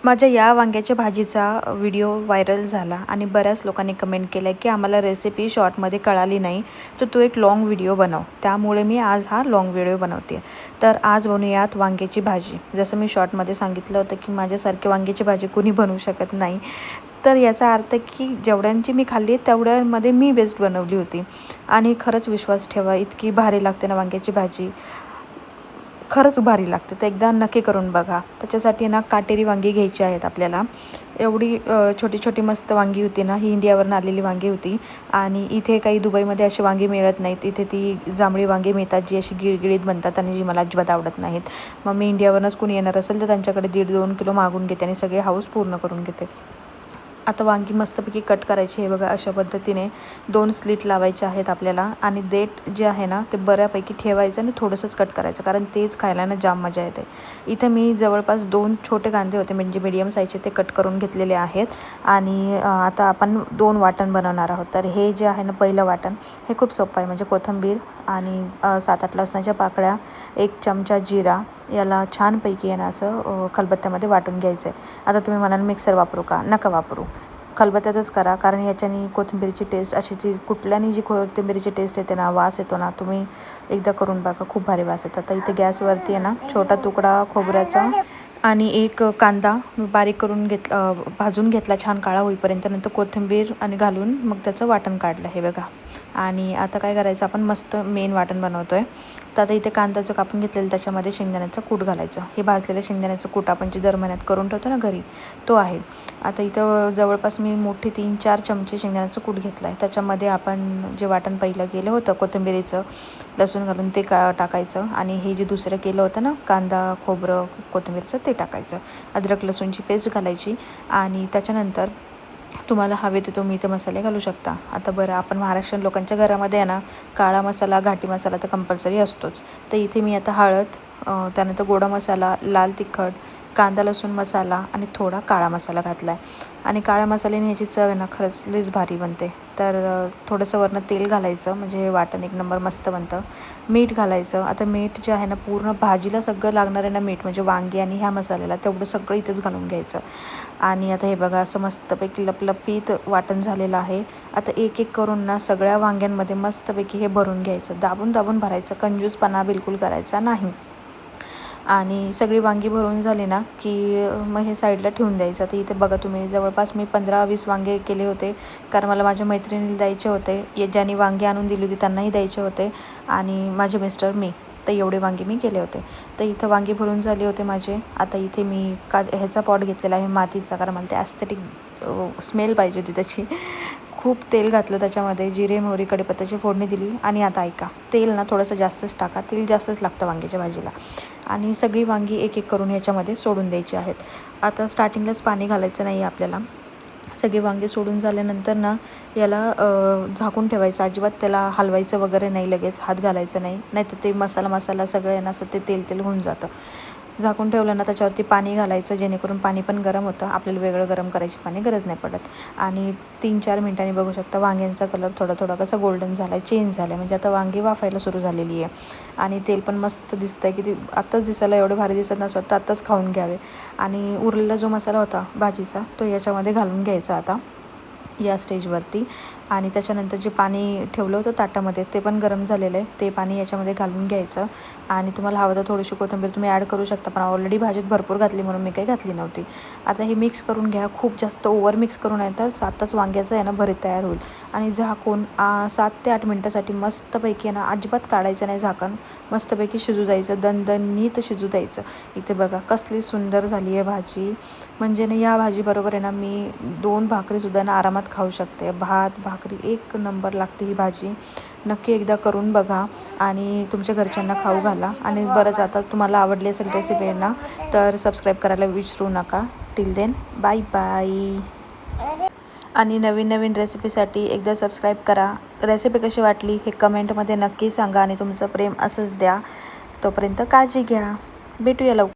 माझ्या या वांग्याच्या भाजीचा व्हिडिओ व्हायरल झाला आणि बऱ्याच लोकांनी कमेंट केलं की आम्हाला रेसिपी शॉर्टमध्ये कळाली नाही, तर तू एक लाँग व्हिडिओ बनव. त्यामुळे मी आज हा लाँग व्हिडिओ बनवते. तर आज बनवूयात वांग्याची भाजी. जसं मी शॉर्टमध्ये सांगितलं होतं की माझ्यासारखी वांग्याची भाजी कोणी बनवू शकत नाही. तर याचा अर्थ की जेवढ्यांची मी खाल्ली तेवढ्यामध्ये मी बेस्ट बनवली होती. आणि खरंच विश्वास ठेवा, इतकी भारी लागते ना वांग्याची भाजी, खरंच भारी लागते. तर एकदा नक्की करून बघा. त्याच्यासाठी ना काटेरी वांगी घ्यायची आहेत आपल्याला. एवढी छोटी छोटी मस्त वांगी होती ना, ही इंडियावरून आलेली वांगी होती. आणि इथे काही दुबईमध्ये अशी वांगी मिळत नाहीत. इथे ती जांभळी वांगी मिळतात जी अशी गिळगिळीत बनतात आणि जी मला अजिबात आवडत नाहीत. मग मी इंडियावरूनच कोणी येणार असेल तर त्यांच्याकडे 1.5-2 किलो मागून घेते आणि सगळे हाऊस पूर्ण करून घेते. आता वांगी मस्तपैकी कट करायची आहे बघा. अशा पद्धतीने 2 स्लिट लावायचे आहेत आपल्याला. आणि देठ जे आहे ना ते बऱ्यापैकी ठेवायचं आणि थोडंसंच कट करायचं, कारण तेच खायला ना जाम मजा येते. इथं मी जवळपास 2 छोटे कांदे होते म्हणजे मीडियम साईजचे, ते कट करून घेतलेले आहेत. आणि आता आपण 2 वाटण बनवणार आहोत. तर हे जे आहे ना पहिलं वाटण, हे खूप सोपं आहे. म्हणजे कोथिंबीर आणि 7-8 लसणाच्या पाकळ्या, 1 चमचा जिरा, याला छानपैकी आहे ना असं खलबत्त्यामध्ये वाटून घ्यायचं आहे. आता तुम्ही म्हणाल मिक्सर वापरू का? नका वापरू, खलबत्त्यातच करा. कारण याच्याने कोथिंबीरची टेस्ट अशी जी कुठल्यानी जी कोथिंबीरची टेस्ट येते ना, वास येतो ना, तुम्ही एकदा करून बघा, खूप भारी वास येतो. आता इथे गॅसवरती आहे ना छोटा तुकडा खोबऱ्याचा आणि 1 कांदा बारीक करून भाजून घेतला छान काळा होईपर्यंत. नंतर कोथिंबीर आणि घालून मग त्याचं वाटण काढलं हे बघा. आणि आता काय करायचं, आपण मस्त मेन वाटण बनवतो आहे. तर आता इथे कांद्याचं कापून घेतलेलं, त्याच्यामध्ये शेंगदाण्याचं कूट घालायचं. हे भाजलेलं शेंगदाण्याचं कूट आपण जे दर महिन्यात करून ठेवतो ना घरी, तो आहे. आता इथं जवळपास मी मोठी 3-4 चमचे शेंगदाण्याचं कूट घेतलं आहे. त्याच्यामध्ये आपण जे वाटण पहिलं केलं होतं कोथिंबीरीचं लसूण घालून ते टाकायचं. आणि हे जे दुसरं केलं होतं ना कांदा खोबरं कोथिंबीरचं, ते टाकायचं. अद्रक लसूणची पेस्ट घालायची. आणि त्याच्यानंतर तुम्हाला हवे तर तुम्ही इथे मसाले घालू शकता. आता बरं, आपण महाराष्ट्रीयन लोकांच्या घरामध्ये आहे ना काळा मसाला घाटी मसाला तर कंपल्सरी असतोच. तर इथे मी आता हळद, त्यानंतर गोडा मसाला, लाल तिखट, कांदा लसूण मसाला आणि थोडा काळा मसाला घातला आहे. आणि काळ्या मसाल्याने ह्याची चव आहे ना खरंच लईच भारी बनते. तर थोडंसं वरनं तेल घालायचं, म्हणजे हे वाटण 1 नंबर मस्त बनतं. मीठ घालायचं. आता मीठ जे आहे ना पूर्ण भाजीला सगळं लागणार आहे ना मीठ, म्हणजे वांगी आणि ह्या मसाल्याला तेवढं सगळं इथेच घालून घ्यायचं. आणि आता हे बघा असं मस्तपैकी लपलपीत वाटण झालेलं आहे. आता एक एक करून ना सगळ्या वांग्यांमध्ये मस्तपैकी हे भरून घ्यायचं. दाबून दाबून भरायचं, कंजूसपणा बिलकुल करायचा नाही. आणि सगळी वांगी भरून झाली ना की मग हे साईडला ठेवून द्यायचं. तर इथे बघा तुम्ही, जवळपास मी 15-20 वांगे केले होते, कारण मला माझ्या मैत्रिणीला द्यायचे होते. ज्यांनी वांगे आणून दिली होती त्यांनाही द्यायचे होते, आणि माझे मिस्टर मी. तर एवढे वांगे मी केले होते. तर इथं वांगे भरून झाले होते माझे. आता इथे मी ह्याचा पॉट घेतलेला आहे मातीचा, कारण मला ते ॲस्थेटिक स्मेल पाहिजे होती त्याची. खूप तेल घातलं त्याच्यामध्ये, जिरे मोहरी कढीपत्त्याची फोडणी दिली. आणि आता ऐका, तेल ना थोडंसं जास्तच टाका, तेल जास्तच लागतं वांग्याच्या भाजीला. आणि सगळी वांगी एक एक करून याच्यामध्ये सोडून द्यायची आहेत. आता स्टार्टिंगलाच पाणी घालायचं नाही आपल्याला. सगळे वांगे सोडून झाल्यानंतर ना याला झाकून ठेवायचं. अजिबात त्याला हलवायचं वगैरे नाही, लगेच हात घालायचं नाही, नाहीतर ते मसाला सगळं आहे ना असं ते तेल होऊन जातं. झाकून ठेवलं ना त्याच्यावरती पाणी घालायचं, जेणेकरून पाणी पण गरम होतं. आपल्याला वेगळं गरम करायची पाणी गरज नाही पडत. आणि 3-4 मिनिटांनी बघू शकता वांग्यांचा कलर थोडा थोडा कसा गोल्डन झाला आहे, चेंज झाला आहे. म्हणजे आता वांगी वाफायला सुरू झालेली आहे. आणि तेल पण मस्त दिसतं आहे, की ते आत्ताच दिसायला एवढं भारी दिसत नसतं, वाटतं आत्ताच खाऊन घ्यावे. आणि उरलेला जो मसाला होता भाजीचा तो याच्यामध्ये घालून घ्यायचा आता या स्टेजवरती. आणि त्याच्यानंतर जे पाणी ठेवलं होतं ताटामध्ये ते पण गरम झालेलं आहे, ते पाणी याच्यामध्ये घालून घ्यायचं. आणि तुम्हाला हवं तर थोडीशी कोथिंबीर तुम्ही ॲड करू शकता, पण ऑलरेडी भाजीत भरपूर घातली म्हणून मी काही घातली नव्हती. आता हे मिक्स करून घ्या, खूप जास्त ओव्हर मिक्स करून आहे तर 7च वांग्याचं आहे ना भरीत तयार होईल. आणि झाकून 7 ते 8 मिनटासाठी मस्तपैकी आहे ना, अजिबात काढायचं नाही झाकण, मस्तपैकी शिजू द्यायचं, दणदणीत शिजू द्यायचं. इथे बघा कसली सुंदर झाली आहे भाजी. म्हणजे ना या भाजीबरोबर आहे ना मी 2 भाकरीसुद्धा ना आरामात खाऊ शकते. भात भाकरी 1 नंबर लागते ही भाजी. नक्की एकदा करून बघा आणि तुमच्या घरच्यांना खाऊ घाला. आणि बरंच, आता तुम्हाला आवडली असेल रेसिपी ना तर सबस्क्राईब करायला विसरू नका. Till then bye bye. आणि नवीन नवीन रेसिपीसाठी एकदा सबस्क्राईब करा. रेसिपी कशी वाटली हे कमेंटमध्ये नक्की सांगा आणि तुमचं प्रेम असंच द्या. तोपर्यंत काळजी घ्या. भेटूया लवकर.